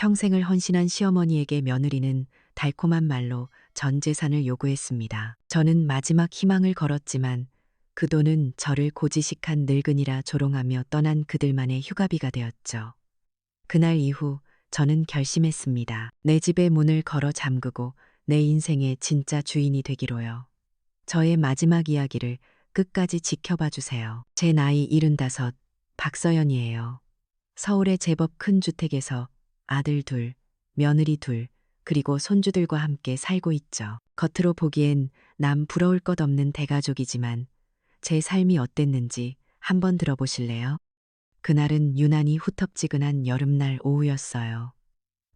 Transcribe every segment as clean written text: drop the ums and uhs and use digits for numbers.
평생을 헌신한 시어머니에게 며느리는 달콤한 말로 전 재산을 요구했습니다. 저는 마지막 희망을 걸었지만 그 돈은 저를 고지식한 늙은이라 조롱하며 떠난 그들만의 휴가비가 되었죠. 그날 이후 저는 결심했습니다. 내 집의 문을 걸어 잠그고 내 인생의 진짜 주인이 되기로요. 저의 마지막 이야기를 끝까지 지켜봐 주세요. 제 나이 75, 박서연이에요. 서울의 제법 큰 주택에서 아들 둘, 며느리 둘, 그리고 손주들과 함께 살고 있죠. 겉으로 보기엔 남 부러울 것 없는 대가족이지만 제 삶이 어땠는지 한번 들어보실래요? 그날은 유난히 후텁지근한 여름날 오후였어요.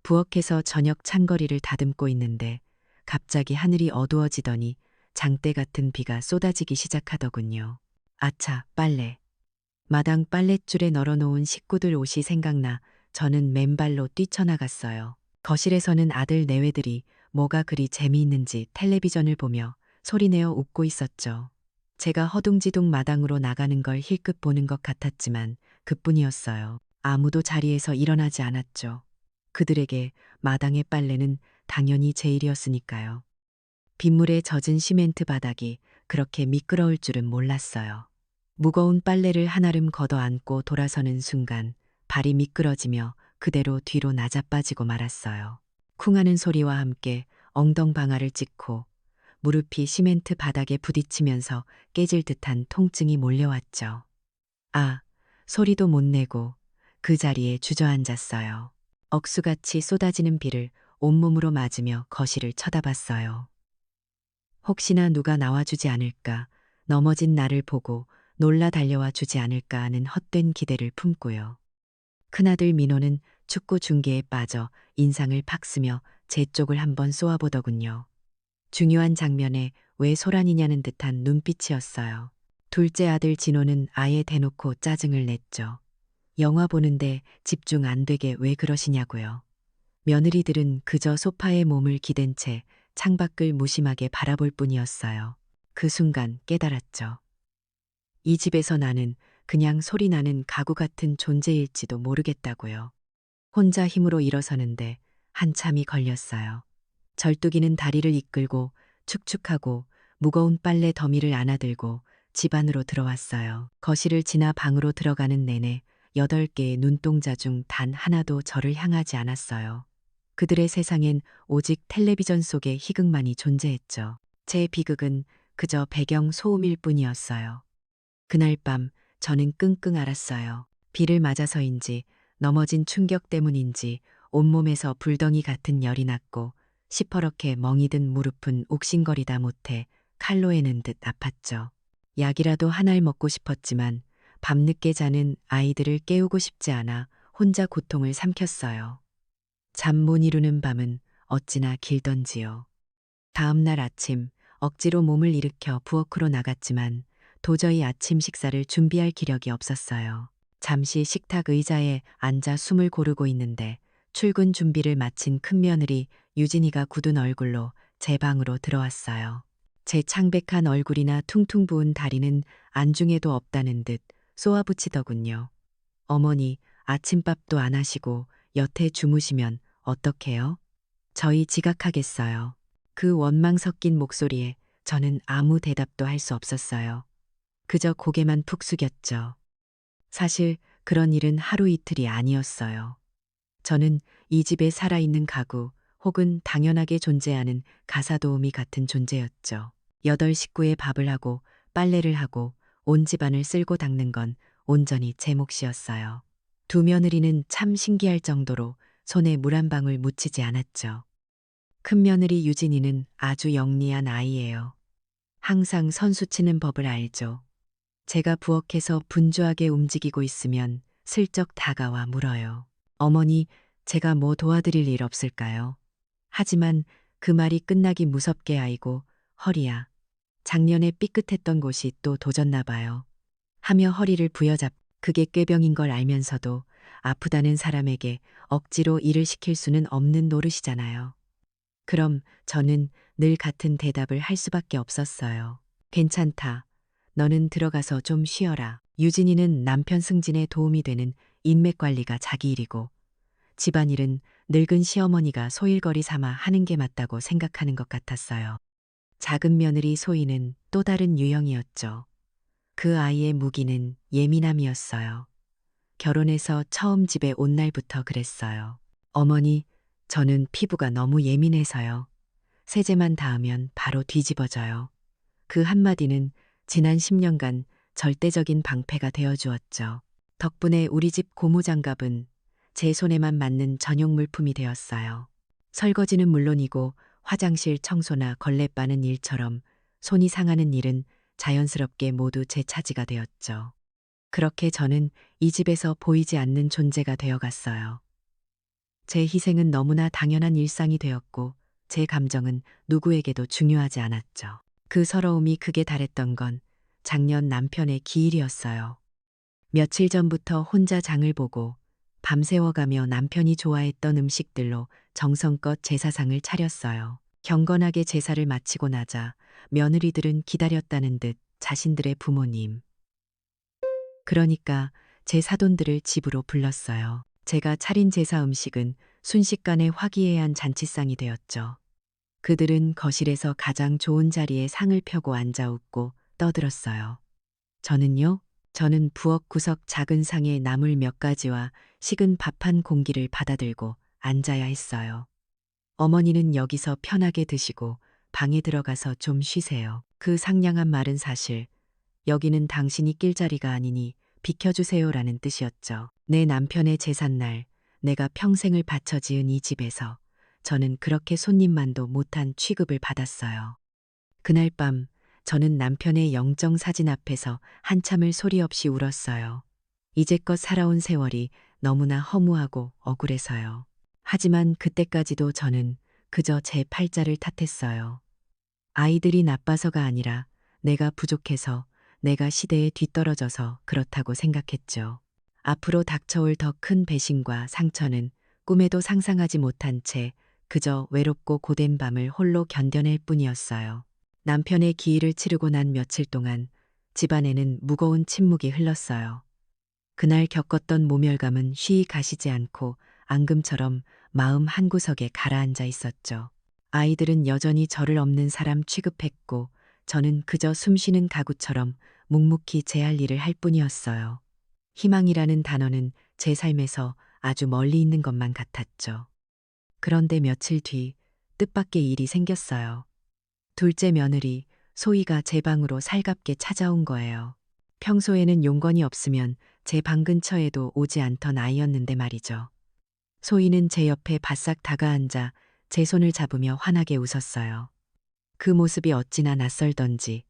부엌에서 저녁 찬거리를 다듬고 있는데 갑자기 하늘이 어두워지더니 장대 같은 비가 쏟아지기 시작하더군요. 아차, 빨래. 마당 빨랫줄에 널어놓은 식구들 옷이 생각나 저는 맨발로 뛰쳐나갔어요. 거실에서는 아들 내외들이 뭐가 그리 재미있는지 텔레비전을 보며 소리내어 웃고 있었죠. 제가 허둥지둥 마당으로 나가는 걸 힐끗 보는 것 같았지만 그뿐이었어요. 아무도 자리에서 일어나지 않았죠. 그들에게 마당의 빨래는 당연히 제 일이었으니까요. 빗물에 젖은 시멘트 바닥이 그렇게 미끄러울 줄은 몰랐어요. 무거운 빨래를 한아름 걷어안고 돌아서는 순간 발이 미끄러지며 그대로 뒤로 낮아빠지고 말았어요. 쿵하는 소리와 함께 엉덩방아를 찍고 무릎이 시멘트 바닥에 부딪히면서 깨질 듯한 통증이 몰려왔죠. 아, 소리도 못 내고 그 자리에 주저앉았어요. 억수같이 쏟아지는 비를 온몸으로 맞으며 거실을 쳐다봤어요. 혹시나 누가 나와주지 않을까, 넘어진 나를 보고 놀라 달려와 주지 않을까 하는 헛된 기대를 품고요. 큰아들 민호는 축구 중계에 빠져 인상을 팍 쓰며 제 쪽을 한번 쏘아보더군요. 중요한 장면에 왜 소란이냐는 듯한 눈빛이었어요. 둘째 아들 진호는 아예 대놓고 짜증을 냈죠. 영화 보는데 집중 안 되게 왜 그러시냐고요. 며느리들은 그저 소파에 몸을 기댄 채 창밖을 무심하게 바라볼 뿐이었어요. 그 순간 깨달았죠. 이 집에서 나는 그냥 소리나는 가구 같은 존재일지도 모르겠다고요. 혼자 힘으로 일어서는데 한참이 걸렸어요. 절뚝이는 다리를 이끌고 축축하고 무거운 빨래 더미를 안아들고 집 안으로 들어왔어요. 거실을 지나 방으로 들어가는 내내 8개의 눈동자 중 단 하나도 저를 향하지 않았어요. 그들의 세상엔 오직 텔레비전 속의 희극만이 존재했죠. 제 비극은 그저 배경 소음일 뿐이었어요. 그날 밤 저는 끙끙 앓았어요. 비를 맞아서인지 넘어진 충격 때문인지 온몸에서 불덩이 같은 열이 났고 시퍼렇게 멍이 든 무릎은 욱신거리다 못해 칼로 에는 듯 아팠죠. 약이라도 한 알 먹고 싶었지만 밤늦게 자는 아이들을 깨우고 싶지 않아 혼자 고통을 삼켰어요. 잠 못 이루는 밤은 어찌나 길던지요. 다음 날 아침 억지로 몸을 일으켜 부엌으로 나갔지만 도저히 아침 식사를 준비할 기력이 없었어요. 잠시 식탁 의자에 앉아 숨을 고르고 있는데 출근 준비를 마친 큰며느리 유진이가 굳은 얼굴로 제 방으로 들어왔어요. 제 창백한 얼굴이나 퉁퉁 부은 다리는 안중에도 없다는 듯 쏘아붙이더군요. 어머니, 아침밥도 안 하시고 여태 주무시면 어떡해요? 저희 지각하겠어요. 그 원망 섞인 목소리에 저는 아무 대답도 할 수 없었어요. 그저 고개만 푹 숙였죠. 사실 그런 일은 하루 이틀이 아니었어요. 저는 이 집에 살아있는 가구 혹은 당연하게 존재하는 가사도우미 같은 존재였죠. 8식구의 밥을 하고 빨래를 하고 온 집안을 쓸고 닦는 건 온전히 제 몫이었어요. 두 며느리는 참 신기할 정도로 손에 물 한 방울 묻히지 않았죠. 큰 며느리 유진이는 아주 영리한 아이예요. 항상 선수 치는 법을 알죠. 제가 부엌에서 분주하게 움직이고 있으면 슬쩍 다가와 물어요. 어머니, 제가 뭐 도와드릴 일 없을까요? 하지만 그 말이 끝나기 무섭게 아이고, 허리야. 작년에 삐끗했던 곳이 또 도졌나 봐요. 하며 허리를 부여잡, 그게 꾀병인 걸 알면서도 아프다는 사람에게 억지로 일을 시킬 수는 없는 노릇이잖아요. 그럼 저는 늘 같은 대답을 할 수밖에 없었어요. 괜찮다. 너는 들어가서 좀 쉬어라. 유진이는 남편 승진에 도움이 되는 인맥 관리가 자기 일이고 집안일은 늙은 시어머니가 소일거리 삼아 하는 게 맞다고 생각하는 것 같았어요. 작은 며느리 소희는 또 다른 유형이었죠. 그 아이의 무기는 예민함이었어요. 결혼해서 처음 집에 온 날부터 그랬어요. 어머니, 저는 피부가 너무 예민해서요. 세제만 닿으면 바로 뒤집어져요. 그 한마디는 지난 10년간 절대적인 방패가 되어 주었죠. 덕분에 우리 집 고무장갑은 제 손에만 맞는 전용 물품이 되었어요. 설거지는 물론이고 화장실 청소나 걸레 빠는 일처럼 손이 상하는 일은 자연스럽게 모두 제 차지가 되었죠. 그렇게 저는 이 집에서 보이지 않는 존재가 되어 갔어요. 제 희생은 너무나 당연한 일상이 되었고 제 감정은 누구에게도 중요하지 않았죠. 그 서러움이 극에 달했던 건 작년 남편의 기일이었어요. 며칠 전부터 혼자 장을 보고 밤새워가며 남편이 좋아했던 음식들로 정성껏 제사상을 차렸어요. 경건하게 제사를 마치고 나자 며느리들은 기다렸다는 듯 자신들의 부모님, 그러니까 제 사돈들을 집으로 불렀어요. 제가 차린 제사 음식은 순식간에 화기애애한 잔치상이 되었죠. 그들은 거실에서 가장 좋은 자리에 상을 펴고 앉아 웃고 떠들었어요. 저는요? 저는 부엌 구석 작은 상에 나물 몇 가지와 식은 밥 한 공기를 받아들고 앉아야 했어요. 어머니는 여기서 편하게 드시고 방에 들어가서 좀 쉬세요. 그 상냥한 말은 사실 여기는 당신이 낄 자리가 아니니 비켜주세요라는 뜻이었죠. 내 남편의 제삿날 내가 평생을 바쳐 지은 이 집에서 저는 그렇게 손님만도 못한 취급을 받았어요. 그날 밤 저는 남편의 영정 사진 앞에서 한참을 소리 없이 울었어요. 이제껏 살아온 세월이 너무나 허무하고 억울해서요. 하지만 그때까지도 저는 그저 제 팔자를 탓했어요. 아이들이 나빠서가 아니라 내가 부족해서, 내가 시대에 뒤떨어져서 그렇다고 생각했죠. 앞으로 닥쳐올 더 큰 배신과 상처는 꿈에도 상상하지 못한 채 그저 외롭고 고된 밤을 홀로 견뎌낼 뿐이었어요. 남편의 기일을 치르고 난 며칠 동안 집안에는 무거운 침묵이 흘렀어요. 그날 겪었던 모멸감은 쉬이 가시지 않고 앙금처럼 마음 한구석에 가라앉아 있었죠. 아이들은 여전히 저를 없는 사람 취급했고 저는 그저 숨쉬는 가구처럼 묵묵히 제 할 일을 할 뿐이었어요. 희망이라는 단어는 제 삶에서 아주 멀리 있는 것만 같았죠. 그런데 며칠 뒤 뜻밖의 일이 생겼어요. 둘째 며느리 소희가 제 방으로 살갑게 찾아온 거예요. 평소에는 용건이 없으면 제 방 근처에도 오지 않던 아이였는데 말이죠. 소희는 제 옆에 바싹 다가앉아 제 손을 잡으며 환하게 웃었어요. 그 모습이 어찌나 낯설던지.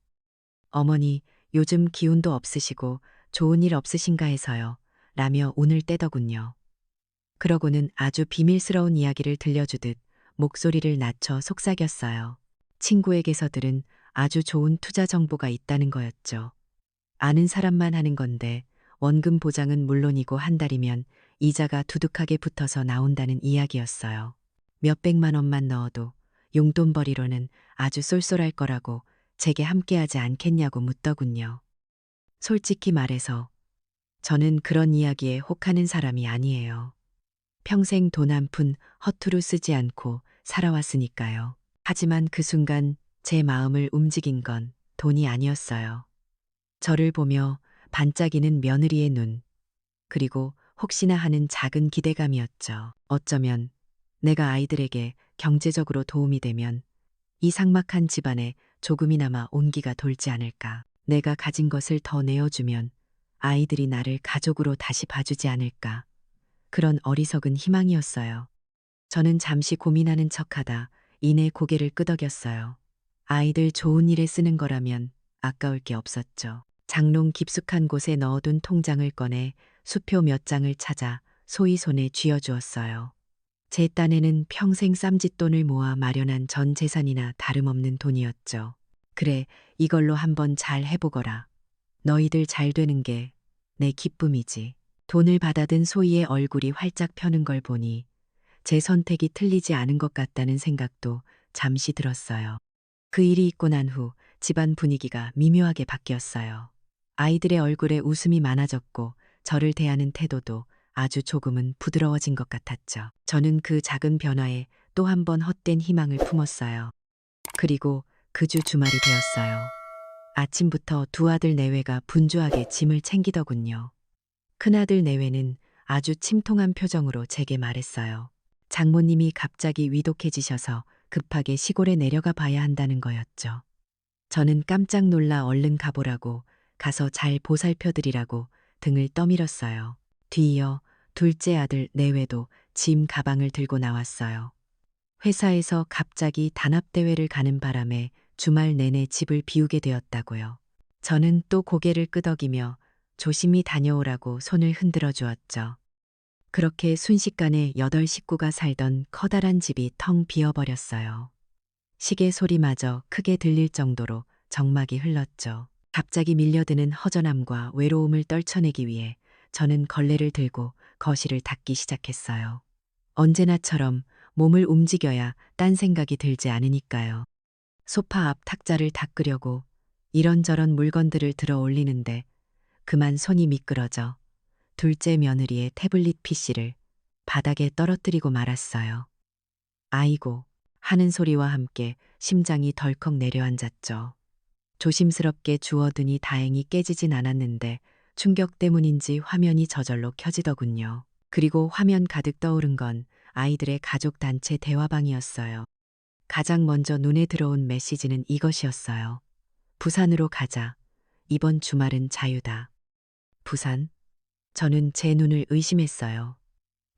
어머니, 요즘 기운도 없으시고 좋은 일 없으신가 해서요. 라며 운을 떼더군요. 그러고는 아주 비밀스러운 이야기를 들려주듯 목소리를 낮춰 속삭였어요. 친구에게서 들은 아주 좋은 투자 정보가 있다는 거였죠. 아는 사람만 하는 건데 원금 보장은 물론이고 한 달이면 이자가 두둑하게 붙어서 나온다는 이야기였어요. 몇백만 원만 넣어도 용돈벌이로는 아주 쏠쏠할 거라고 제게 함께하지 않겠냐고 묻더군요. 솔직히 말해서 저는 그런 이야기에 혹하는 사람이 아니에요. 평생 돈 한 푼 허투루 쓰지 않고 살아왔으니까요. 하지만 그 순간 제 마음을 움직인 건 돈이 아니었어요. 저를 보며 반짝이는 며느리의 눈, 그리고 혹시나 하는 작은 기대감이었죠. 어쩌면 내가 아이들에게 경제적으로 도움이 되면 이 삭막한 집안에 조금이나마 온기가 돌지 않을까. 내가 가진 것을 더 내어주면 아이들이 나를 가족으로 다시 봐주지 않을까. 그런 어리석은 희망이었어요. 저는 잠시 고민하는 척하다 이내 고개를 끄덕였어요. 아이들 좋은 일에 쓰는 거라면 아까울 게 없었죠. 장롱 깊숙한 곳에 넣어둔 통장을 꺼내 수표 몇 장을 찾아 소희 손에 쥐어주었어요. 제 딴에는 평생 쌈짓돈을 모아 마련한 전 재산이나 다름없는 돈이었죠. 그래, 이걸로 한번 잘 해보거라. 너희들 잘 되는 게 내 기쁨이지. 돈을 받아든 소희의 얼굴이 활짝 펴는 걸 보니 제 선택이 틀리지 않은 것 같다는 생각도 잠시 들었어요. 그 일이 있고 난 후 집안 분위기가 미묘하게 바뀌었어요. 아이들의 얼굴에 웃음이 많아졌고 저를 대하는 태도도 아주 조금은 부드러워진 것 같았죠. 저는 그 작은 변화에 또 한 번 헛된 희망을 품었어요. 그리고 그 주 주말이 되었어요. 아침부터 두 아들 내외가 분주하게 짐을 챙기더군요. 큰아들 내외는 아주 침통한 표정으로 제게 말했어요. 장모님이 갑자기 위독해지셔서 급하게 시골에 내려가 봐야 한다는 거였죠. 저는 깜짝 놀라 얼른 가보라고, 가서 잘 보살펴드리라고 등을 떠밀었어요. 뒤이어 둘째 아들 내외도 짐 가방을 들고 나왔어요. 회사에서 갑자기 단합대회를 가는 바람에 주말 내내 집을 비우게 되었다고요. 저는 또 고개를 끄덕이며 조심히 다녀오라고 손을 흔들어 주었죠. 그렇게 순식간에 8식구가 살던 커다란 집이 텅 비어버렸어요. 시계 소리마저 크게 들릴 정도로 정막이 흘렀죠. 갑자기 밀려드는 허전함과 외로움을 떨쳐내기 위해 저는 걸레를 들고 거실을 닦기 시작했어요. 언제나처럼 몸을 움직여야 딴 생각이 들지 않으니까요. 소파 앞 탁자를 닦으려고 이런저런 물건들을 들어 올리는데 그만 손이 미끄러져 둘째 며느리의 태블릿 PC를 바닥에 떨어뜨리고 말았어요. 아이고 하는 소리와 함께 심장이 덜컥 내려앉았죠. 조심스럽게 주워드니 다행히 깨지진 않았는데 충격 때문인지 화면이 저절로 켜지더군요. 그리고 화면 가득 떠오른 건 아이들의 가족 단체 대화방이었어요. 가장 먼저 눈에 들어온 메시지는 이것이었어요. 부산으로 가자. 이번 주말은 자유다. 부산? 저는 제 눈을 의심했어요.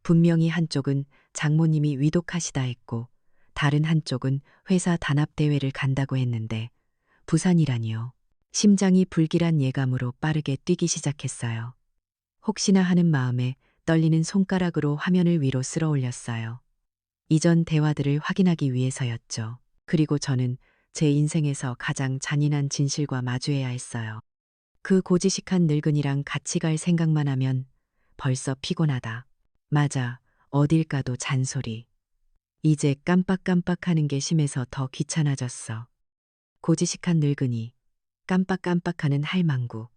분명히 한쪽은 장모님이 위독하시다 했고 다른 한쪽은 회사 단합대회를 간다고 했는데 부산이라니요. 심장이 불길한 예감으로 빠르게 뛰기 시작했어요. 혹시나 하는 마음에 떨리는 손가락으로 화면을 위로 쓸어 올렸어요. 이전 대화들을 확인하기 위해서였죠. 그리고 저는 제 인생에서 가장 잔인한 진실과 마주해야 했어요. 그 고지식한 늙은이랑 같이 갈 생각만 하면 벌써 피곤하다. 맞아, 어딜 가도 잔소리. 이제 깜빡깜빡하는 게 심해서 더 귀찮아졌어. 고지식한 늙은이, 깜빡깜빡하는 할망구.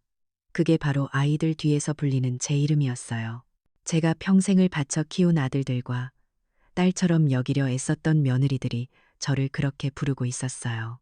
그게 바로 아이들 뒤에서 불리는 제 이름이었어요. 제가 평생을 바쳐 키운 아들들과 딸처럼 여기려 애썼던 며느리들이 저를 그렇게 부르고 있었어요.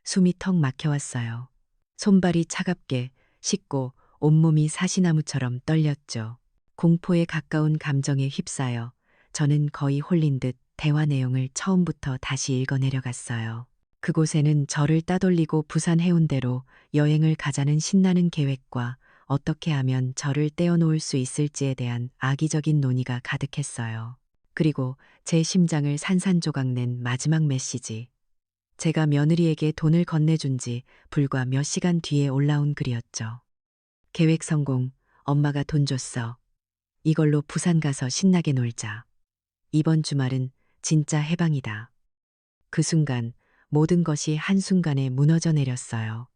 숨이 턱 막혀왔어요. 손발이 차갑게 식고 온몸이 사시나무처럼 떨렸죠. 공포에 가까운 감정에 휩싸여 저는 거의 홀린 듯 대화 내용을 처음부터 다시 읽어내려갔어요. 그곳에는 저를 따돌리고 부산 해운대로 여행을 가자는 신나는 계획과 어떻게 하면 저를 떼어놓을 수 있을지에 대한 악의적인 논의가 가득했어요. 그리고 제 심장을 산산조각 낸 마지막 메시지. 제가 며느리에게 돈을 건네준 지 불과 몇 시간 뒤에 올라온 글이었죠. 계획 성공, 엄마가 돈 줬어. 이걸로 부산 가서 신나게 놀자. 이번 주말은 진짜 해방이다. 그 순간 모든 것이 한순간에 무너져 내렸어요.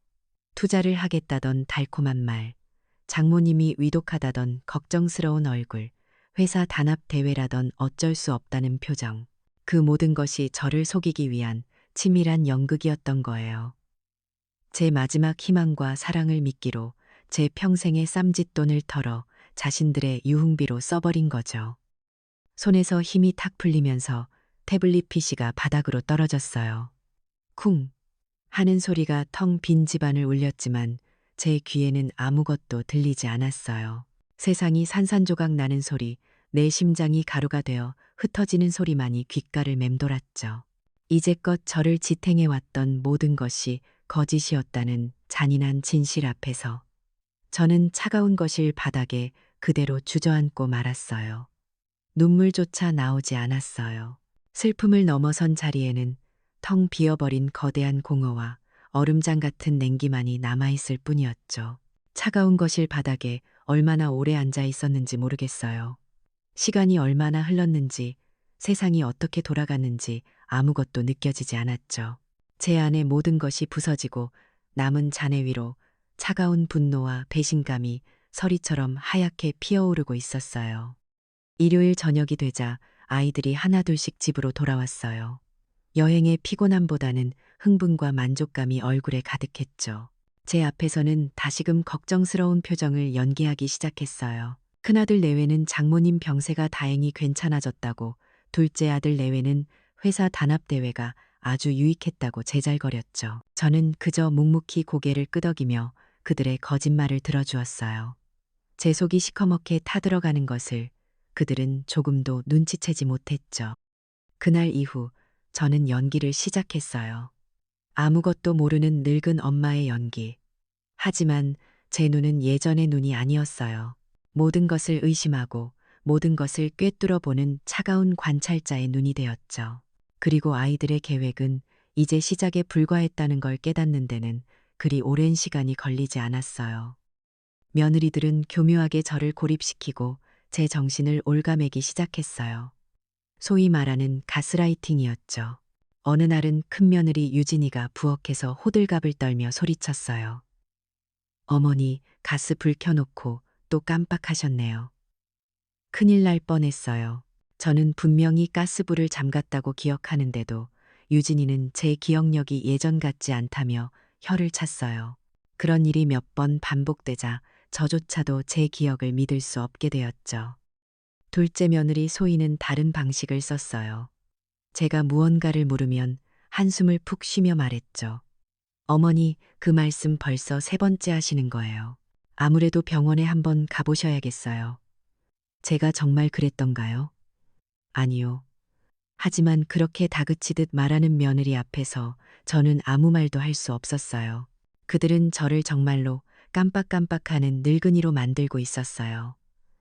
투자를 하겠다던 달콤한 말, 장모님이 위독하다던 걱정스러운 얼굴, 회사 단합 대회라던 어쩔 수 없다는 표정. 그 모든 것이 저를 속이기 위한 치밀한 연극이었던 거예요. 제 마지막 희망과 사랑을 미끼로 제 평생의 쌈짓돈을 털어 자신들의 유흥비로 써버린 거죠. 손에서 힘이 탁 풀리면서 태블릿 PC가 바닥으로 떨어졌어요. 쿵 하는 소리가 텅 빈 집안을 울렸지만 제 귀에는 아무것도 들리지 않았어요. 세상이 산산조각 나는 소리, 내 심장이 가루가 되어 흩어지는 소리만이 귓가를 맴돌았죠. 이제껏 저를 지탱해왔던 모든 것이 거짓이었다는 잔인한 진실 앞에서 저는 차가운 거실 바닥에 그대로 주저앉고 말았어요. 눈물조차 나오지 않았어요. 슬픔을 넘어선 자리에는 텅 비어버린 거대한 공허와 얼음장 같은 냉기만이 남아있을 뿐이었죠. 차가운 거실 바닥에 얼마나 오래 앉아 있었는지 모르겠어요. 시간이 얼마나 흘렀는지, 세상이 어떻게 돌아갔는지 아무것도 느껴지지 않았죠. 제 안에 모든 것이 부서지고 남은 잔해 위로 차가운 분노와 배신감이 서리처럼 하얗게 피어오르고 있었어요. 일요일 저녁이 되자 아이들이 하나둘씩 집으로 돌아왔어요. 여행의 피곤함보다는 흥분과 만족감이 얼굴에 가득했죠. 제 앞에서는 다시금 걱정스러운 표정을 연기하기 시작했어요. 큰아들 내외는 장모님 병세가 다행히 괜찮아졌다고, 둘째 아들 내외는 회사 단합대회가 아주 유익했다고 제잘거렸죠. 저는 그저 묵묵히 고개를 끄덕이며 그들의 거짓말을 들어주었어요. 제 속이 시커멓게 타들어가는 것을 그들은 조금도 눈치채지 못했죠. 그날 이후 저는 연기를 시작했어요. 아무것도 모르는 늙은 엄마의 연기. 하지만 제 눈은 예전의 눈이 아니었어요. 모든 것을 의심하고 모든 것을 꿰뚫어 보는 차가운 관찰자의 눈이 되었죠. 그리고 아이들의 계획은 이제 시작에 불과했다는 걸 깨닫는 데는 그리 오랜 시간이 걸리지 않았어요. 며느리들은 교묘하게 저를 고립시키고 제 정신을 올가매기 시작했어요. 소위 말하는 가스라이팅이었죠. 어느 날은 큰며느리 유진이가 부엌에서 호들갑을 떨며 소리쳤어요. 어머니, 가스 불 켜놓고 또 깜빡하셨네요. 큰일 날 뻔했어요. 저는 분명히 가스불을 잠갔다고 기억하는데도 유진이는 제 기억력이 예전 같지 않다며 혀를 찼어요. 그런 일이 몇 번 반복되자 저조차도 제 기억을 믿을 수 없게 되었죠. 둘째 며느리 소희는 다른 방식을 썼어요. 제가 무언가를 물으면 한숨을 푹 쉬며 말했죠. 어머니, 그 말씀 벌써 세 번째 하시는 거예요. 아무래도 병원에 한번 가보셔야겠어요. 제가 정말 그랬던가요? 아니요. 하지만 그렇게 다그치듯 말하는 며느리 앞에서 저는 아무 말도 할 수 없었어요. 그들은 저를 정말로 깜빡깜빡하는 늙은이로 만들고 있었어요.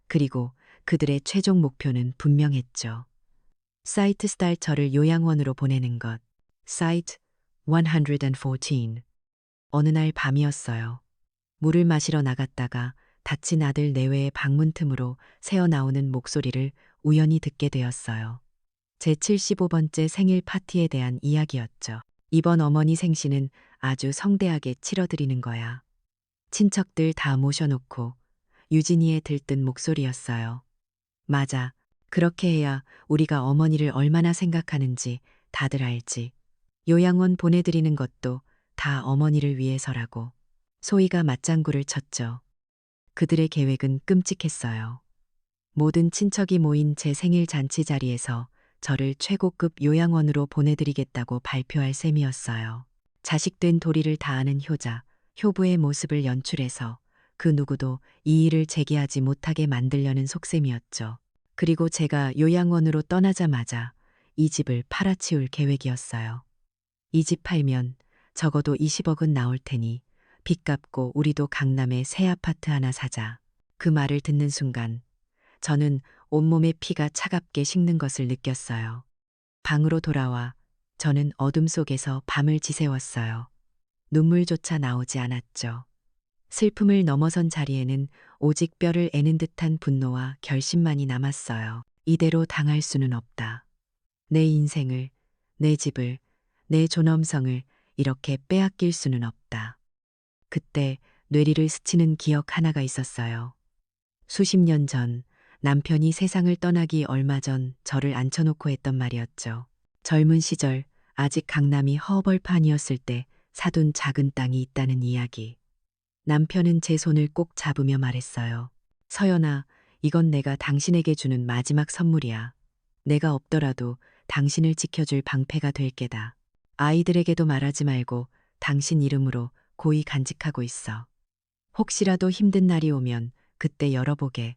그리고 그들의 최종 목표는 분명했죠. 사이트 스타일 저를 요양원으로 보내는 것. 사이트 114. 어느 날 밤이었어요. 물을 마시러 나갔다가 다친 아들 내외의 방문 틈으로 새어나오는 목소리를 우연히 듣게 되었어요. 제 75번째 생일 파티에 대한 이야기였죠. 이번 어머니 생신은 아주 성대하게 치러드리는 거야. 친척들 다 모셔놓고 유진이의 들뜬 목소리였어요. 맞아. 그렇게 해야 우리가 어머니를 얼마나 생각하는지 다들 알지. 요양원 보내드리는 것도 다 어머니를 위해서라고. 소희가 맞장구를 쳤죠. 그들의 계획은 끔찍했어요. 모든 친척이 모인 제 생일 잔치 자리에서 저를 최고급 요양원으로 보내드리겠다고 발표할 셈이었어요. 자식된 도리를 다하는 효자, 효부의 모습을 연출해서 그 누구도 이 일을 제기하지 못하게 만들려는 속셈이었죠. 그리고 제가 요양원으로 떠나자마자 이 집을 팔아치울 계획이었어요. 이 집 팔면 적어도 20억은 나올 테니 빚 갚고 우리도 강남에 새 아파트 하나 사자. 그 말을 듣는 순간 저는 온몸에 피가 차갑게 식는 것을 느꼈어요. 방으로 돌아와 저는 어둠 속에서 밤을 지새웠어요. 눈물조차 나오지 않았죠. 슬픔을 넘어선 자리에는 오직 뼈를 애는 듯한 분노와 결심만이 남았어요. 이대로 당할 수는 없다. 내 인생을, 내 집을, 내 존엄성을 이렇게 빼앗길 수는 없다. 그때 뇌리를 스치는 기억 하나가 있었어요. 수십 년 전 남편이 세상을 떠나기 얼마 전 저를 앉혀놓고 했던 말이었죠. 젊은 시절 아직 강남이 허벌판이었을 때 사둔 작은 땅이 있다는 이야기. 남편은 제 손을 꼭 잡으며 말했어요. 서연아, 이건 내가 당신에게 주는 마지막 선물이야. 내가 없더라도 당신을 지켜줄 방패가 될 게다. 아이들에게도 말하지 말고 당신 이름으로 고이 간직하고 있어. 혹시라도 힘든 날이 오면 그때 열어보게.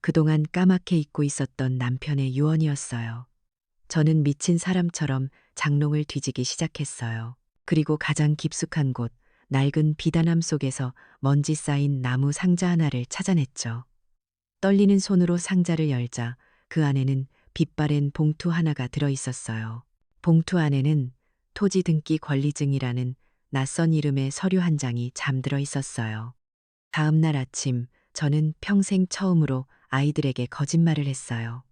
그동안 까맣게 잊고 있었던 남편의 유언이었어요. 저는 미친 사람처럼 장롱을 뒤지기 시작했어요. 그리고 가장 깊숙한 곳, 낡은 비단함 속에서 먼지 쌓인 나무 상자 하나를 찾아냈죠. 떨리는 손으로 상자를 열자 그 안에는 빛바랜 봉투 하나가 들어 있었어요. 봉투 안에는 토지 등기 권리증이라는 낯선 이름의 서류 한 장이 잠들어 있었어요. 다음 날 아침 저는 평생 처음으로 아이들에게 거짓말을 했어요.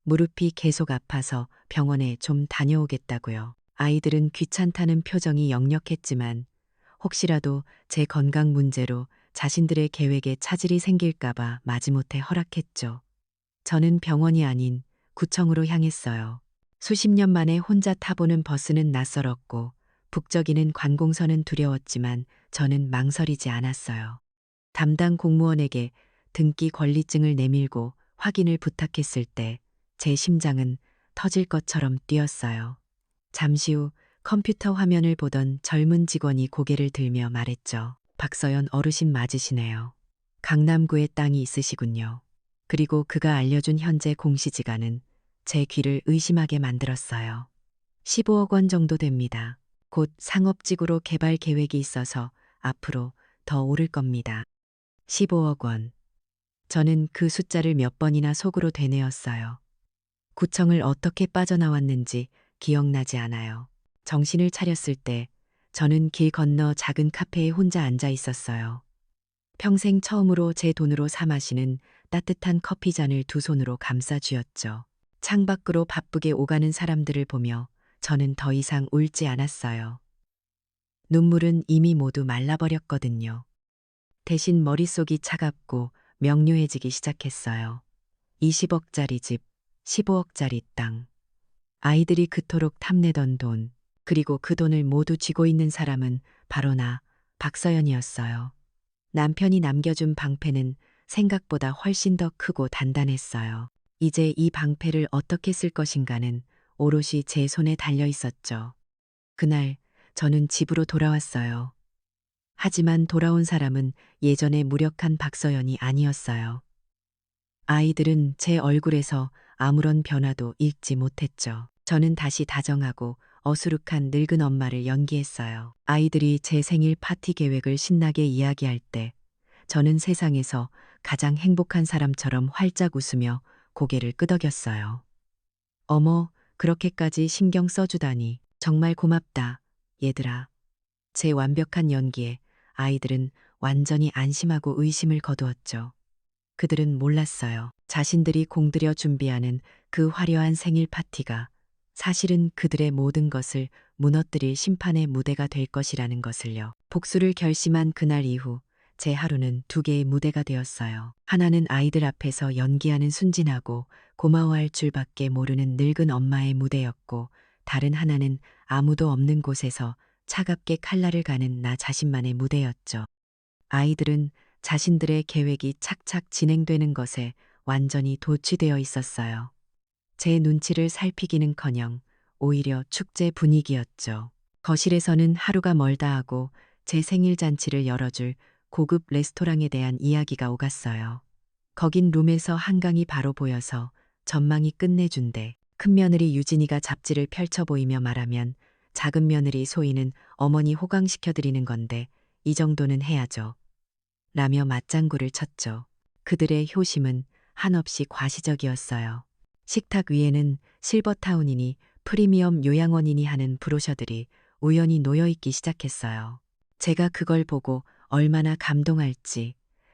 무릎이 계속 아파서 병원에 좀 다녀오겠다고요. 아이들은 귀찮다는 표정이 역력했지만 혹시라도 제 건강 문제로 자신들의 계획에 차질이 생길까봐 마지못해 허락했죠. 저는 병원이 아닌 구청으로 향했어요. 수십 년 만에 혼자 타보는 버스는 낯설었고 북적이는 관공서는 두려웠지만 저는 망설이지 않았어요. 담당 공무원에게 등기 권리증을 내밀고 확인을 부탁했을 때 제 심장은 터질 것처럼 뛰었어요. 잠시 후 컴퓨터 화면을 보던 젊은 직원이 고개를 들며 말했죠. 박서연 어르신 맞으시네요. 강남구에 땅이 있으시군요. 그리고 그가 알려준 현재 공시지가는 제 귀를 의심하게 만들었어요. 15억 원 정도 됩니다. 곧 상업지구로 개발 계획이 있어서 앞으로 더 오를 겁니다. 15억 원. 저는 그 숫자를 몇 번이나 속으로 되뇌었어요. 구청을 어떻게 빠져나왔는지 기억나지 않아요. 정신을 차렸을 때 저는 길 건너 작은 카페에 혼자 앉아 있었어요. 평생 처음으로 제 돈으로 사 마시는 따뜻한 커피잔을 두 손으로 감싸 쥐었죠. 창밖으로 바쁘게 오가는 사람들을 보며 저는 더 이상 울지 않았어요. 눈물은 이미 모두 말라버렸거든요. 대신 머릿속이 차갑고 명료해지기 시작했어요. 20억짜리 집, 15억짜리 땅. 아이들이 그토록 탐내던 돈, 그리고 그 돈을 모두 쥐고 있는 사람은 바로 나, 박서연이었어요. 남편이 남겨준 방패는 생각보다 훨씬 더 크고 단단했어요. 이제 이 방패를 어떻게 쓸 것인가는 오롯이 제 손에 달려 있었죠. 그날 저는 집으로 돌아왔어요. 하지만 돌아온 사람은 예전의 무력한 박서연이 아니었어요. 아이들은 제 얼굴에서 아무런 변화도 읽지 못했죠. 저는 다시 다정하고 어수룩한 늙은 엄마를 연기했어요. 아이들이 제 생일 파티 계획을 신나게 이야기할 때 저는 세상에서 가장 행복한 사람처럼 활짝 웃으며 고개를 끄덕였어요. 어머, 그렇게까지 신경 써주다니 정말 고맙다, 얘들아. 제 완벽한 연기에 아이들은 완전히 안심하고 의심을 거두었죠. 그들은 몰랐어요. 자신들이 공들여 준비하는 그 화려한 생일 파티가 사실은 그들의 모든 것을 무너뜨릴 심판의 무대가 될 것이라는 것을요. 복수를 결심한 그날 이후 제 하루는 두 개의 무대가 되었어요. 하나는 아이들 앞에서 연기하는 순진하고 고마워할 줄밖에 모르는 늙은 엄마의 무대였고, 다른 하나는 아무도 없는 곳에서 차갑게 칼날을 가는 나 자신만의 무대였죠. 아이들은 자신들의 계획이 착착 진행되는 것에 완전히 도취되어 있었어요. 제 눈치를 살피기는커녕 오히려 축제 분위기였죠. 거실에서는 하루가 멀다 하고 제 생일 잔치를 열어줄 고급 레스토랑에 대한 이야기가 오갔어요. 거긴 룸에서 한강이 바로 보여서 전망이 끝내준대. 큰 며느리 유진이가 잡지를 펼쳐 보이며 말하면 작은 며느리 소희는 어머니 호강시켜드리는 건데 이 정도는 해야죠. 라며 맞장구를 쳤죠. 그들의 효심은 한없이 과시적이었어요. 식탁 위에는 실버타운이니 프리미엄 요양원이니 하는 브로셔들이 우연히 놓여있기 시작했어요. 제가 그걸 보고 얼마나 감동할지,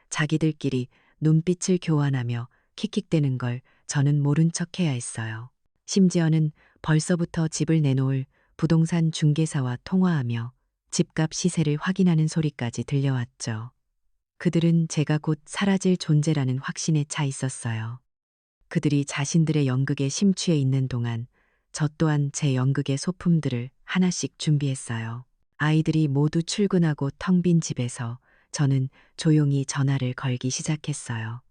자기들끼리 눈빛을 교환하며 킥킥대는 걸 저는 모른 척해야 했어요. 심지어는 벌써부터 집을 내놓을 부동산 중개사와 통화하며 집값 시세를 확인하는 소리까지 들려왔죠. 그들은 제가 곧 사라질 존재라는 확신에 차 있었어요. 그들이 자신들의 연극에 심취해 있는 동안 저 또한 제 연극의 소품들을 하나씩 준비했어요. 아이들이 모두 출근하고 텅 빈 집에서 저는 조용히 전화를 걸기 시작했어요.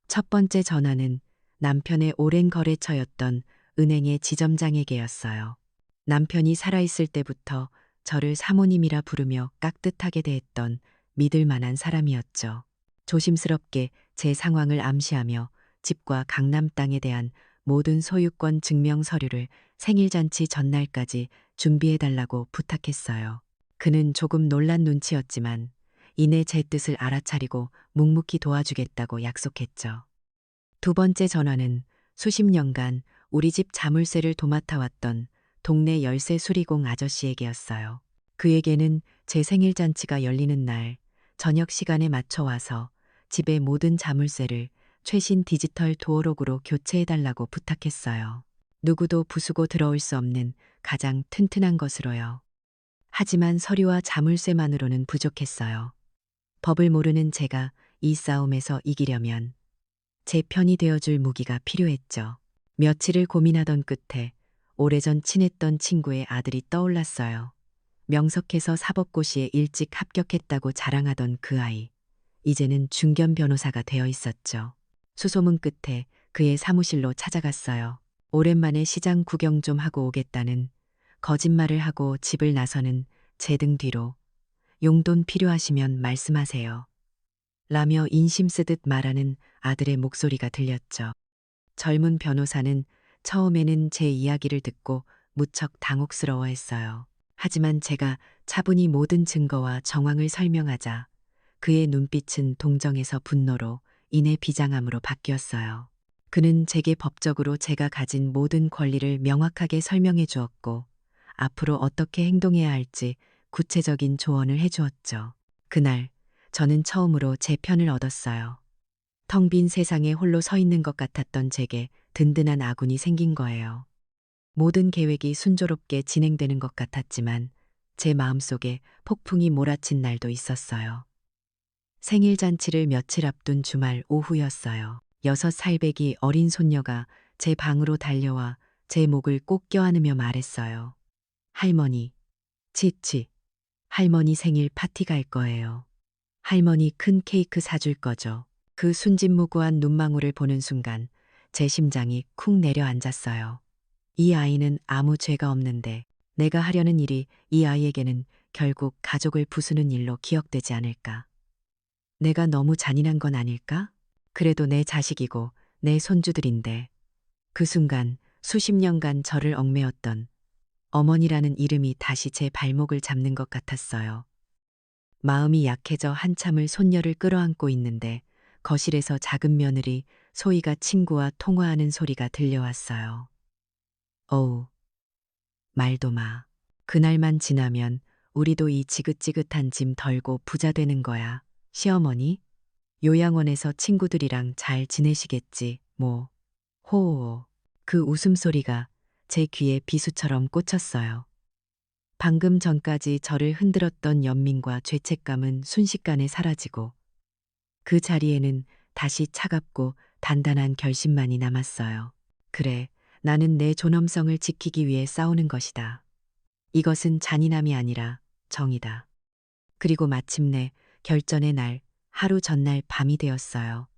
첫 번째 전화는 남편의 오랜 거래처였던 은행의 지점장에게였어요. 남편이 살아있을 때부터 저를 사모님이라 부르며 깍듯하게 대했던 믿을 만한 사람이었죠. 조심스럽게 제 상황을 암시하며 집과 강남 땅에 대한 모든 소유권 증명 서류를 생일잔치 전날까지 준비해달라고 부탁했어요. 그는 조금 놀란 눈치였지만 이내 제 뜻을 알아차리고 묵묵히 도와주겠다고 약속했죠. 두 번째 전화는 수십 년간 우리 집 자물쇠를 도맡아왔던 동네 열쇠 수리공 아저씨에게였어요. 그에게는 제 생일잔치가 열리는 날 저녁 시간에 맞춰 와서 집의 모든 자물쇠를 최신 디지털 도어록으로 교체해달라고 부탁했어요. 누구도 부수고 들어올 수 없는 가장 튼튼한 것으로요. 하지만 서류와 자물쇠만으로는 부족했어요. 법을 모르는 제가 이 싸움에서 이기려면 제 편이 되어줄 무기가 필요했죠. 며칠을 고민하던 끝에 오래전 친했던 친구의 아들이 떠올랐어요. 명석해서 사법고시에 일찍 합격했다고 자랑하던 그 아이. 이제는 중견 변호사가 되어 있었죠. 수소문 끝에 그의 사무실로 찾아갔어요. 오랜만에 시장 구경 좀 하고 오겠다는 거짓말을 하고 집을 나서는 제 등 뒤로 용돈 필요하시면 말씀하세요. 라며 인심 쓰듯 말하는 아들의 목소리가 들렸죠. 젊은 변호사는 처음에는 제 이야기를 듣고 무척 당혹스러워했어요. 하지만 제가 차분히 모든 증거와 정황을 설명하자 그의 눈빛은 동정에서 분노로 이내 비장함으로 바뀌었어요. 그는 제게 법적으로 제가 가진 모든 권리를 명확하게 설명해 주었고 앞으로 어떻게 행동해야 할지 구체적인 조언을 해 주었죠. 그날 저는 처음으로 제 편을 얻었어요. 텅 빈 세상에 홀로 서 있는 것 같았던 제게 든든한 아군이 생긴 거예요. 모든 계획이 순조롭게 진행되는 것 같았지만 제 마음속에 폭풍이 몰아친 날도 있었어요. 생일 잔치를 며칠 앞둔 주말 오후였어요. 6살배기 어린 손녀가 제 방으로 달려와 제 목을 꼭 껴안으며 말했어요. 할머니, 치치, 할머니 생일 파티 갈 거예요. 할머니 큰 케이크 사줄 거죠. 그 순진무구한 눈망울을 보는 순간 제 심장이 쿵 내려앉았어요. 이 아이는 아무 죄가 없는데 내가 하려는 일이 이 아이에게는 결국 가족을 부수는 일로 기억되지 않을까. 내가 너무 잔인한 건 아닐까? 그래도 내 자식이고 내 손주들인데. 그 순간 수십 년간 저를 얽매었던 어머니라는 이름이 다시 제 발목을 잡는 것 같았어요. 마음이 약해져 한참을 손녀를 끌어안고 있는데 거실에서 작은 며느리 소희가 친구와 통화하는 소리가 들려왔어요. 어우, 말도 마. 그날만 지나면 우리도 이 지긋지긋한 짐 덜고 부자 되는 거야. 시어머니? 요양원에서 친구들이랑 잘 지내시겠지, 뭐. 호호. 그 웃음소리가 제 귀에 비수처럼 꽂혔어요. 방금 전까지 저를 흔들었던 연민과 죄책감은 순식간에 사라지고 그 자리에는 다시 차갑고 단단한 결심만이 남았어요. 그래, 나는 내 존엄성을 지키기 위해 싸우는 것이다. 이것은 잔인함이 아니라 정이다. 그리고 마침내 결전의 날, 하루 전날 밤이 되었어요.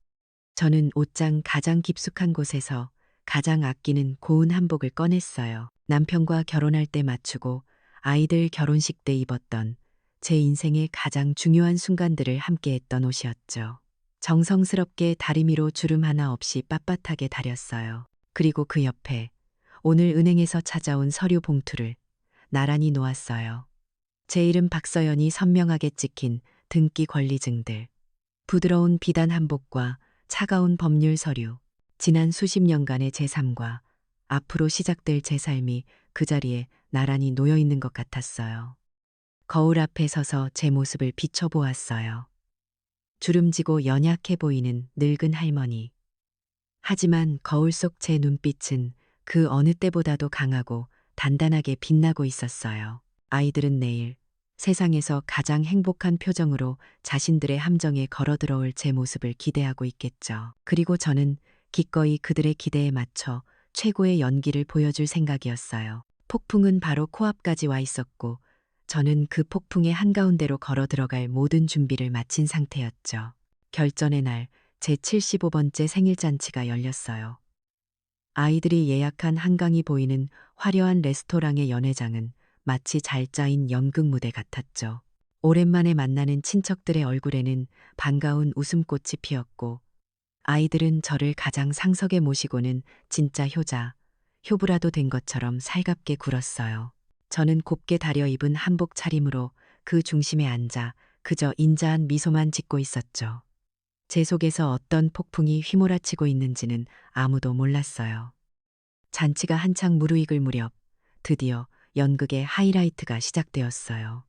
저는 옷장 가장 깊숙한 곳에서 가장 아끼는 고운 한복을 꺼냈어요. 남편과 결혼할 때 맞추고 아이들 결혼식 때 입었던 제 인생의 가장 중요한 순간들을 함께했던 옷이었죠. 정성스럽게 다리미로 주름 하나 없이 빳빳하게 다렸어요. 그리고 그 옆에 오늘 은행에서 찾아온 서류 봉투를 나란히 놓았어요. 제 이름 박서연이 선명하게 찍힌 등기 권리증들, 부드러운 비단 한복과 차가운 법률 서류, 지난 수십 년간의 제 삶과 앞으로 시작될 제 삶이 그 자리에 나란히 놓여 있는 것 같았어요. 거울 앞에 서서 제 모습을 비춰보았어요. 주름지고 연약해 보이는 늙은 할머니. 하지만 거울 속 제 눈빛은 그 어느 때보다도 강하고 단단하게 빛나고 있었어요. 아이들은 내일 세상에서 가장 행복한 표정으로 자신들의 함정에 걸어 들어올 제 모습을 기대하고 있겠죠. 그리고 저는 기꺼이 그들의 기대에 맞춰 최고의 연기를 보여줄 생각이었어요. 폭풍은 바로 코앞까지 와 있었고 저는 그 폭풍의 한가운데로 걸어 들어갈 모든 준비를 마친 상태였죠. 결전의 날 제 75번째 생일잔치가 열렸어요. 아이들이 예약한 한강이 보이는 화려한 레스토랑의 연회장은 마치 잘 짜인 연극 무대 같았죠. 오랜만에 만나는 친척들의 얼굴에는 반가운 웃음꽃이 피었고 아이들은 저를 가장 상석에 모시고는 진짜 효자, 효부라도 된 것처럼 살갑게 굴었어요. 저는 곱게 다려 입은 한복 차림으로 그 중심에 앉아 그저 인자한 미소만 짓고 있었죠. 제 속에서 어떤 폭풍이 휘몰아치고 있는지는 아무도 몰랐어요. 잔치가 한창 무르익을 무렵 드디어 연극의 하이라이트가 시작되었어요.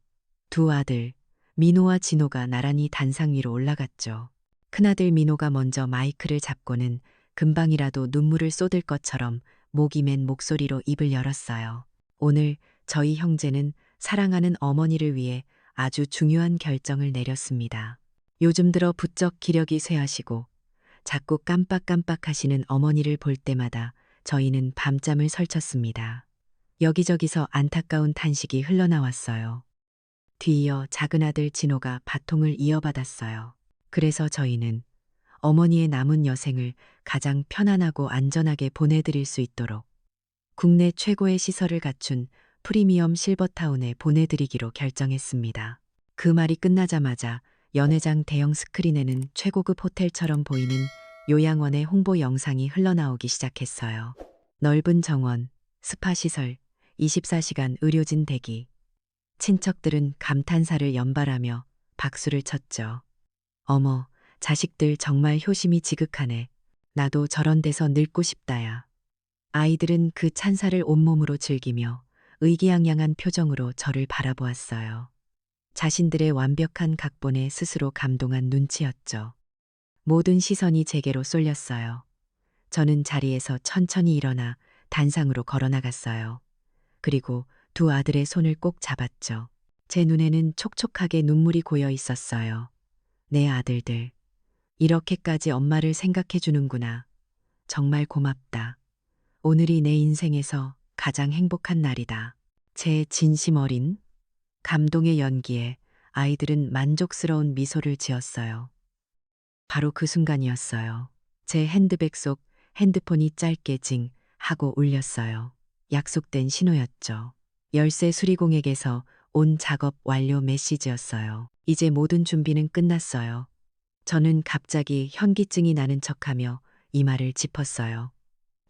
두 아들, 민호와 진호가 나란히 단상 위로 올라갔죠. 큰아들 민호가 먼저 마이크를 잡고는 금방이라도 눈물을 쏟을 것처럼 목이 맨 목소리로 입을 열었어요. 오늘 저희 형제는 사랑하는 어머니를 위해 아주 중요한 결정을 내렸습니다. 요즘 들어 부쩍 기력이 쇠하시고 자꾸 깜빡깜빡하시는 어머니를 볼 때마다 저희는 밤잠을 설쳤습니다. 여기저기서 안타까운 탄식이 흘러나왔어요. 뒤이어 작은 아들 진호가 바통을 이어받았어요. 그래서 저희는 어머니의 남은 여생을 가장 편안하고 안전하게 보내드릴 수 있도록 국내 최고의 시설을 갖춘 프리미엄 실버타운에 보내드리기로 결정했습니다. 그 말이 끝나자마자 연회장 대형 스크린에는 최고급 호텔처럼 보이는 요양원의 홍보 영상이 흘러나오기 시작했어요. 넓은 정원, 스파시설, 24시간 의료진 대기. 친척들은 감탄사를 연발하며 박수를 쳤죠. 어머, 자식들 정말 효심이 지극하네. 나도 저런 데서 늙고 싶다야. 아이들은 그 찬사를 온몸으로 즐기며 의기양양한 표정으로 저를 바라보았어요. 자신들의 완벽한 각본에 스스로 감동한 눈치였죠. 모든 시선이 제게로 쏠렸어요. 저는 자리에서 천천히 일어나 단상으로 걸어나갔어요. 그리고 두 아들의 손을 꼭 잡았죠. 제 눈에는 촉촉하게 눈물이 고여 있었어요. 내 아들들, 이렇게까지 엄마를 생각해 주는구나. 정말 고맙다. 오늘이 내 인생에서 가장 행복한 날이다. 제 진심 어린 감동의 연기에 아이들은 만족스러운 미소를 지었어요. 바로 그 순간이었어요. 제 핸드백 속 핸드폰이 짧게 징 하고 울렸어요. 약속된 신호였죠. 열쇠 수리공에게서 온 작업 완료 메시지였어요. 이제 모든 준비는 끝났어요. 저는 갑자기 현기증이 나는 척하며 이마를 짚었어요.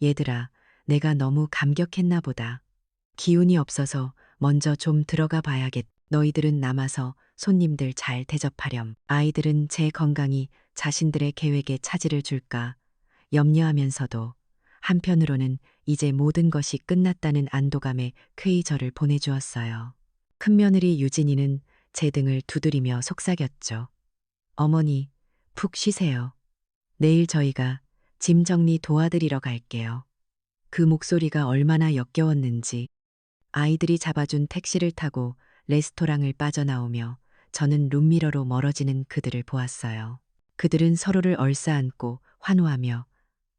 얘들아, 내가 너무 감격했나 보다. 기운이 없어서 먼저 좀 들어가 봐야겠. 너희들은 남아서 손님들 잘 대접하렴. 아이들은 제 건강이 자신들의 계획에 차질을 줄까 염려하면서도 한편으로는 이제 모든 것이 끝났다는 안도감에 쾌히 저를 보내주었어요. 큰며느리 유진이는 제 등을 두드리며 속삭였죠. 어머니, 푹 쉬세요. 내일 저희가 짐 정리 도와드리러 갈게요. 그 목소리가 얼마나 역겨웠는지. 아이들이 잡아준 택시를 타고 레스토랑을 빠져나오며 저는 룸미러로 멀어지는 그들을 보았어요. 그들은 서로를 얼싸안고 환호하며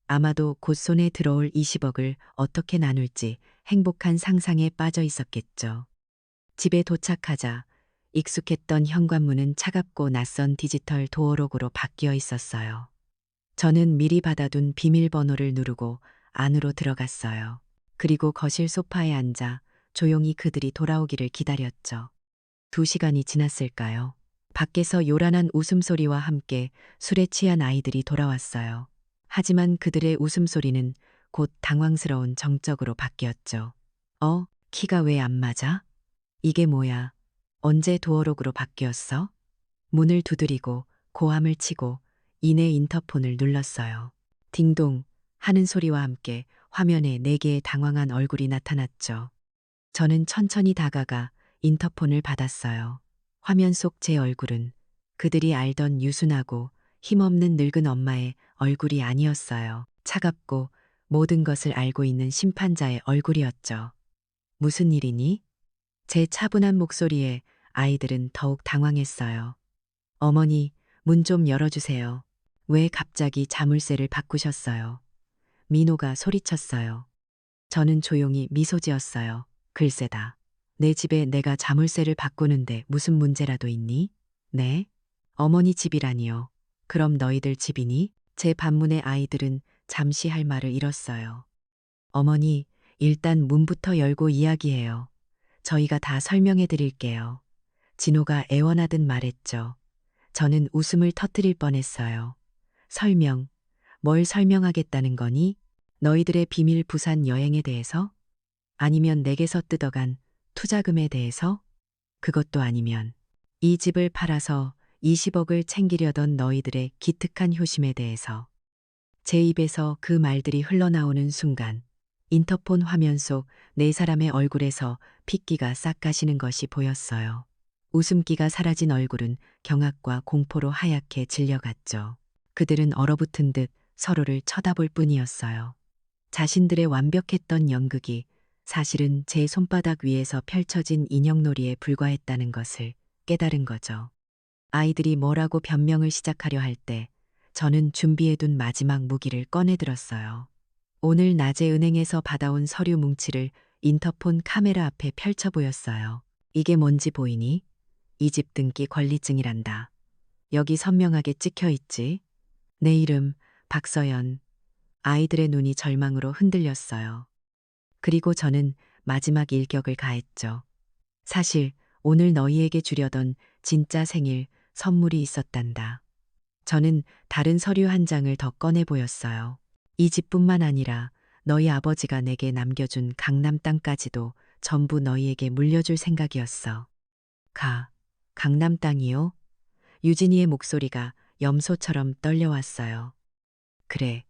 아마도 곧 손에 들어올 20억을 어떻게 나눌지 행복한 상상에 빠져 있었겠죠. 집에 도착하자 익숙했던 현관문은 차갑고 낯선 디지털 도어록으로 바뀌어 있었어요. 저는 미리 받아둔 비밀번호를 누르고 안으로 들어갔어요. 그리고 거실 소파에 앉아 조용히 그들이 돌아오기를 기다렸죠. 2시간이 지났을까요? 밖에서 요란한 웃음소리와 함께 술에 취한 아이들이 돌아왔어요. 하지만 그들의 웃음소리는 곧 당황스러운 정적으로 바뀌었죠. 키가 왜 안 맞아? 이게 뭐야? 언제 도어록으로 바뀌었어? 문을 두드리고 고함을 치고 이내 인터폰을 눌렀어요. 딩동 하는 소리와 함께 화면에 4개의 당황한 얼굴이 나타났죠. 저는 천천히 다가가 인터폰을 받았어요. 화면 속 제 얼굴은 그들이 알던 유순하고 힘없는 늙은 엄마의 얼굴이 아니었어요. 차갑고 모든 것을 알고 있는 심판자의 얼굴이었죠. 무슨 일이니? 제 차분한 목소리에 아이들은 더욱 당황했어요. 어머니, 문 좀 열어주세요. 왜 갑자기 자물쇠를 바꾸셨어요? 민호가 소리쳤어요. 저는 조용히 미소 지었어요. 글쎄다. 내 집에 내가 자물쇠를 바꾸는데 무슨 문제라도 있니? 네? 어머니 집이라니요. 그럼 너희들 집이니? 제 반문에 아이들은 잠시 할 말을 잃었어요. 어머니, 일단 문부터 열고 이야기해요. 저희가 다 설명해 드릴게요. 진호가 애원하듯 말했죠. 저는 웃음을 터뜨릴 뻔했어요. 설명, 뭘 설명하겠다는 거니? 너희들의 비밀 부산 여행에 대해서? 아니면 내게서 뜯어간 투자금에 대해서? 그것도 아니면 이 집을 팔아서 20억을 챙기려던 너희들의 기특한 효심에 대해서. 제 입에서 그 말들이 흘러나오는 순간 인터폰 화면 속 4사람의 얼굴에서 핏기가 싹 가시는 것이 보였어요. 웃음기가 사라진 얼굴은 경악과 공포로 하얗게 질려갔죠. 그들은 얼어붙은 듯 서로를 쳐다볼 뿐이었어요. 자신들의 완벽했던 연극이 사실은 제 손바닥 위에서 펼쳐진 인형놀이에 불과했다는 것을 깨달은 거죠. 아이들이 뭐라고 변명을 시작하려 할 때 저는 준비해둔 마지막 무기를 꺼내들었어요. 오늘 낮에 은행에서 받아온 서류 뭉치를 인터폰 카메라 앞에 펼쳐 보였어요. 이게 뭔지 보이니? 이 집 등기 권리증이란다. 여기 선명하게 찍혀 있지. 내 이름 박서연. 아이들의 눈이 절망으로 흔들렸어요. 그리고 저는 마지막 일격을 가했죠. 사실 오늘 너희에게 주려던 진짜 생일 선물이 있었단다. 저는 다른 서류 한 장을 더 꺼내 보였어요. 이 집뿐만 아니라 너희 아버지가 내게 남겨준 강남 땅까지도 전부 너희에게 물려줄 생각이었어. 강남 땅이요? 유진이의 목소리가 염소처럼 떨려왔어요. 그래,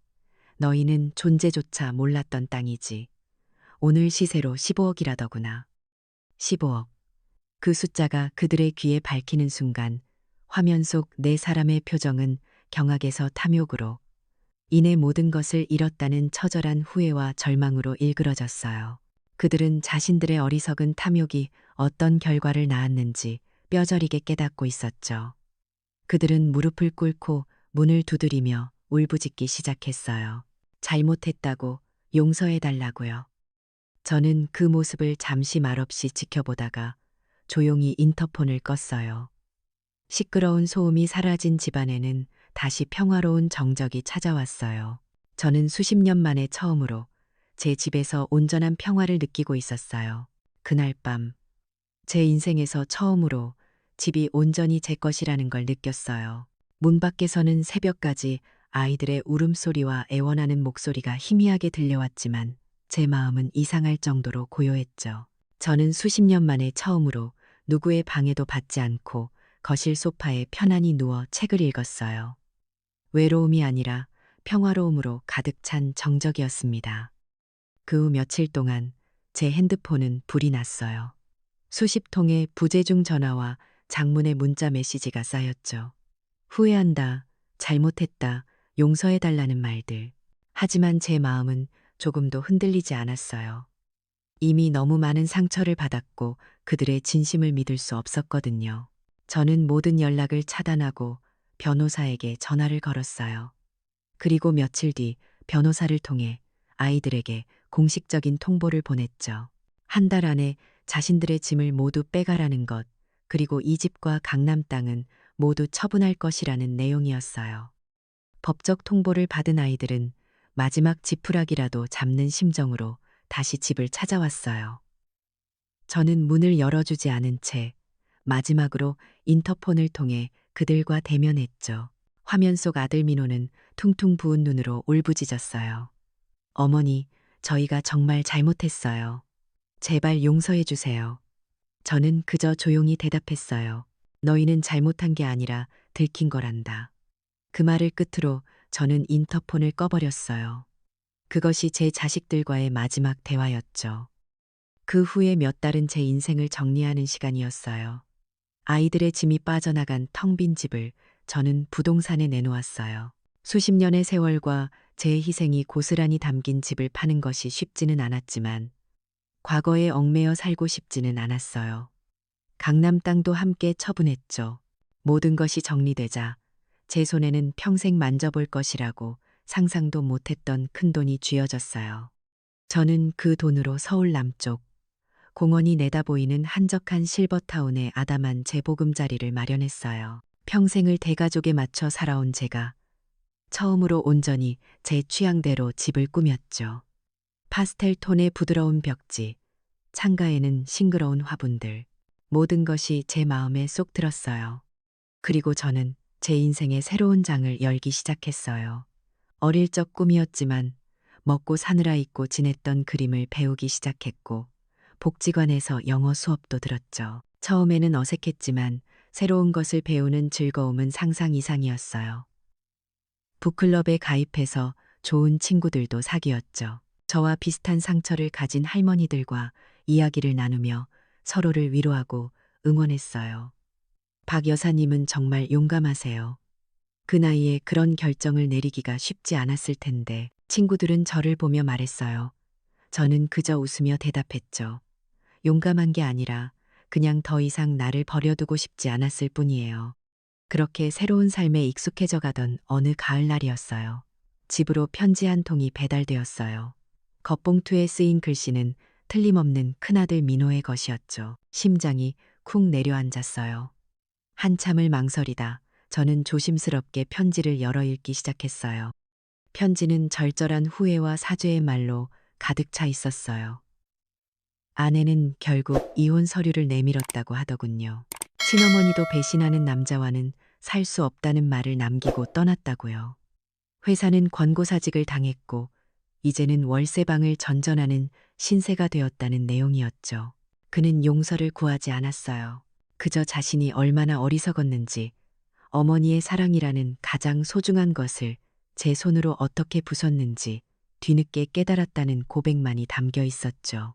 너희는 존재조차 몰랐던 땅이지. 오늘 시세로 15억이라더구나. 15억. 그 숫자가 그들의 귀에 밝히는 순간 화면 속 네 사람의 표정은 경악에서 탐욕으로, 이내 모든 것을 잃었다는 처절한 후회와 절망으로 일그러졌어요. 그들은 자신들의 어리석은 탐욕이 어떤 결과를 낳았는지 뼈저리게 깨닫고 있었죠. 그들은 무릎을 꿇고 문을 두드리며 울부짖기 시작했어요. 잘못했다고 용서해달라고요. 저는 그 모습을 잠시 말없이 지켜보다가 조용히 인터폰을 껐어요. 시끄러운 소음이 사라진 집안에는 다시 평화로운 정적이 찾아왔어요. 저는 수십 년 만에 처음으로 제 집에서 온전한 평화를 느끼고 있었어요. 그날 밤, 제 인생에서 처음으로 집이 온전히 제 것이라는 걸 느꼈어요. 문 밖에서는 새벽까지 아이들의 울음소리와 애원하는 목소리가 희미하게 들려왔지만 제 마음은 이상할 정도로 고요했죠. 저는 수십 년 만에 처음으로 누구의 방해도 받지 않고 거실 소파에 편안히 누워 책을 읽었어요. 외로움이 아니라 평화로움으로 가득 찬 정적이었습니다. 그 후 며칠 동안 제 핸드폰은 불이 났어요. 수십 통의 부재중 전화와 장문의 문자 메시지가 쌓였죠. 후회한다, 잘못했다, 용서해달라는 말들. 하지만 제 마음은 조금도 흔들리지 않았어요. 이미 너무 많은 상처를 받았고 그들의 진심을 믿을 수 없었거든요. 저는 모든 연락을 차단하고 변호사에게 전화를 걸었어요. 그리고 며칠 뒤 변호사를 통해 아이들에게 공식적인 통보를 보냈죠. 한 달 안에 자신들의 짐을 모두 빼가라는 것, 그리고 이 집과 강남 땅은 모두 처분할 것이라는 내용이었어요. 법적 통보를 받은 아이들은 마지막 지푸라기라도 잡는 심정으로 다시 집을 찾아왔어요. 저는 문을 열어주지 않은 채 마지막으로 인터폰을 통해 그들과 대면했죠. 화면 속 아들 민호는 퉁퉁 부은 눈으로 울부짖었어요. 어머니, 저희가 정말 잘못했어요. 제발 용서해 주세요. 저는 그저 조용히 대답했어요. 너희는 잘못한 게 아니라 들킨 거란다. 그 말을 끝으로 저는 인터폰을 꺼버렸어요. 그것이 제 자식들과의 마지막 대화였죠. 그 후에 몇 달은 제 인생을 정리하는 시간이었어요. 아이들의 짐이 빠져나간 텅 빈 집을 저는 부동산에 내놓았어요. 수십 년의 세월과 제 희생이 고스란히 담긴 집을 파는 것이 쉽지는 않았지만 과거에 얽매여 살고 싶지는 않았어요. 강남 땅도 함께 처분했죠. 모든 것이 정리되자 제 손에는 평생 만져볼 것이라고 상상도 못했던 큰돈이 쥐어졌어요. 저는 그 돈으로 서울 남쪽 공원이 내다보이는 한적한 실버타운의 아담한 재보금자리를 마련했어요. 평생을 대가족에 맞춰 살아온 제가 처음으로 온전히 제 취향대로 집을 꾸몄죠. 파스텔 톤의 부드러운 벽지, 창가에는 싱그러운 화분들, 모든 것이 제 마음에 쏙 들었어요. 그리고 저는 제 인생의 새로운 장을 열기 시작했어요. 어릴 적 꿈이었지만 먹고 사느라 잊고 지냈던 그림을 배우기 시작했고 복지관에서 영어 수업도 들었죠. 처음에는 어색했지만 새로운 것을 배우는 즐거움은 상상 이상이었어요. 북클럽에 가입해서 좋은 친구들도 사귀었죠. 저와 비슷한 상처를 가진 할머니들과 이야기를 나누며 서로를 위로하고 응원했어요. 박 여사님은 정말 용감하세요. 그 나이에 그런 결정을 내리기가 쉽지 않았을 텐데 친구들은 저를 보며 말했어요. 저는 그저 웃으며 대답했죠. 용감한 게 아니라 그냥 더 이상 나를 버려두고 싶지 않았을 뿐이에요. 그렇게 새로운 삶에 익숙해져 가던 어느 가을날이었어요. 집으로 편지 한 통이 배달되었어요. 겉봉투에 쓰인 글씨는 틀림없는 큰아들 민호의 것이었죠. 심장이 쿵 내려앉았어요. 한참을 망설이다 저는 조심스럽게 편지를 열어 읽기 시작했어요. 편지는 절절한 후회와 사죄의 말로 가득 차 있었어요. 아내는 결국 이혼 서류를 내밀었다고 하더군요. 친어머니도 배신하는 남자와는 살 수 없다는 말을 남기고 떠났다고요. 회사는 권고사직을 당했고 이제는 월세방을 전전하는 신세가 되었다는 내용이었죠. 그는 용서를 구하지 않았어요. 그저 자신이 얼마나 어리석었는지 어머니의 사랑이라는 가장 소중한 것을 제 손으로 어떻게 부쉈는지 뒤늦게 깨달았다는 고백만이 담겨 있었죠.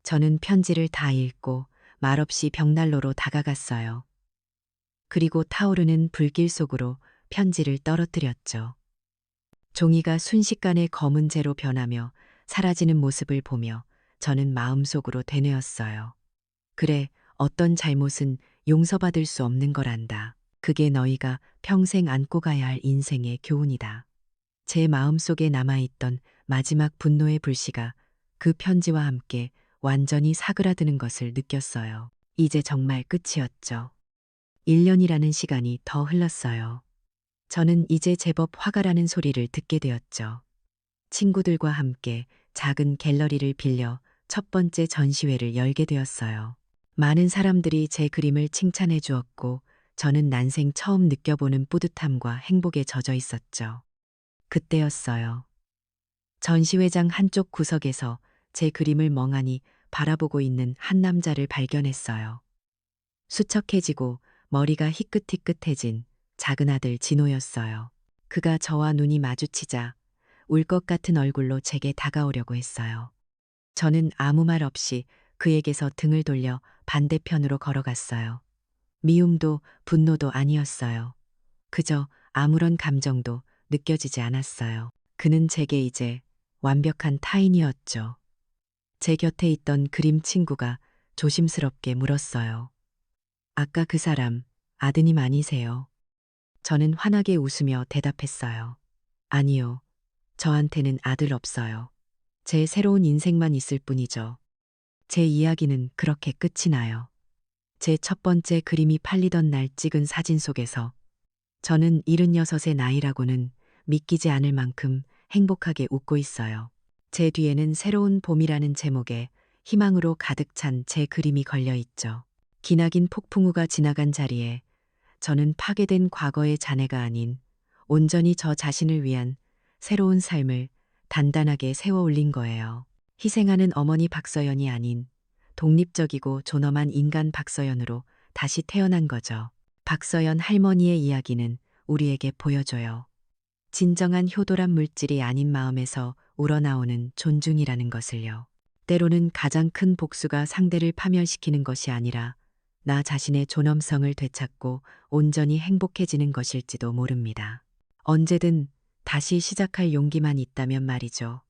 저는 편지를 다 읽고 말없이 벽난로로 다가갔어요. 그리고 타오르는 불길 속으로 편지를 떨어뜨렸죠. 종이가 순식간에 검은 재로 변하며 사라지는 모습을 보며 저는 마음속으로 되뇌었어요. 그래, 어떤 잘못은 용서받을 수 없는 거란다. 그게 너희가 평생 안고 가야 할 인생의 교훈이다. 제 마음속에 남아있던 마지막 분노의 불씨가 그 편지와 함께 완전히 사그라드는 것을 느꼈어요. 이제 정말 끝이었죠. 1년이라는 시간이 더 흘렀어요. 저는 이제 제법 화가 나는 소리를 듣게 되었죠. 친구들과 함께 작은 갤러리를 빌려 첫 번째 전시회를 열게 되었어요. 많은 사람들이 제 그림을 칭찬해 주었고 저는 난생 처음 느껴보는 뿌듯함과 행복에 젖어 있었죠. 그때였어요. 전시회장 한쪽 구석에서 제 그림을 멍하니 바라보고 있는 한 남자를 발견했어요. 수척해지고 머리가 희끗희끗해진 작은 아들 진호였어요. 그가 저와 눈이 마주치자 울 것 같은 얼굴로 제게 다가오려고 했어요. 저는 아무 말 없이 그에게서 등을 돌려 반대편으로 걸어갔어요. 미움도 분노도 아니었어요. 그저 아무런 감정도 느껴지지 않았어요. 그는 제게 이제 완벽한 타인이었죠. 제 곁에 있던 그림 친구가 조심스럽게 물었어요. 아까 그 사람 아드님 아니세요? 저는 환하게 웃으며 대답했어요. 아니요. 저한테는 아들 없어요. 제 새로운 인생만 있을 뿐이죠. 제 이야기는 그렇게 끝이 나요. 제 첫 번째 그림이 팔리던 날 찍은 사진 속에서 저는 76의 나이라고는 믿기지 않을 만큼 행복하게 웃고 있어요. 제 뒤에는 새로운 봄이라는 제목의 희망으로 가득 찬 제 그림이 걸려 있죠. 기나긴 폭풍우가 지나간 자리에 저는 파괴된 과거의 잔해가 아닌 온전히 저 자신을 위한 새로운 삶을 단단하게 세워 올린 거예요. 희생하는 어머니 박서연이 아닌 독립적이고 존엄한 인간 박서연으로 다시 태어난 거죠. 박서연 할머니의 이야기는 우리에게 보여줘요. 진정한 효도란 물질이 아닌 마음에서 우러나오는 존중이라는 것을요. 때로는 가장 큰 복수가 상대를 파멸시키는 것이 아니라 나 자신의 존엄성을 되찾고 온전히 행복해지는 것일지도 모릅니다. 언제든 다시 시작할 용기만 있다면 말이죠.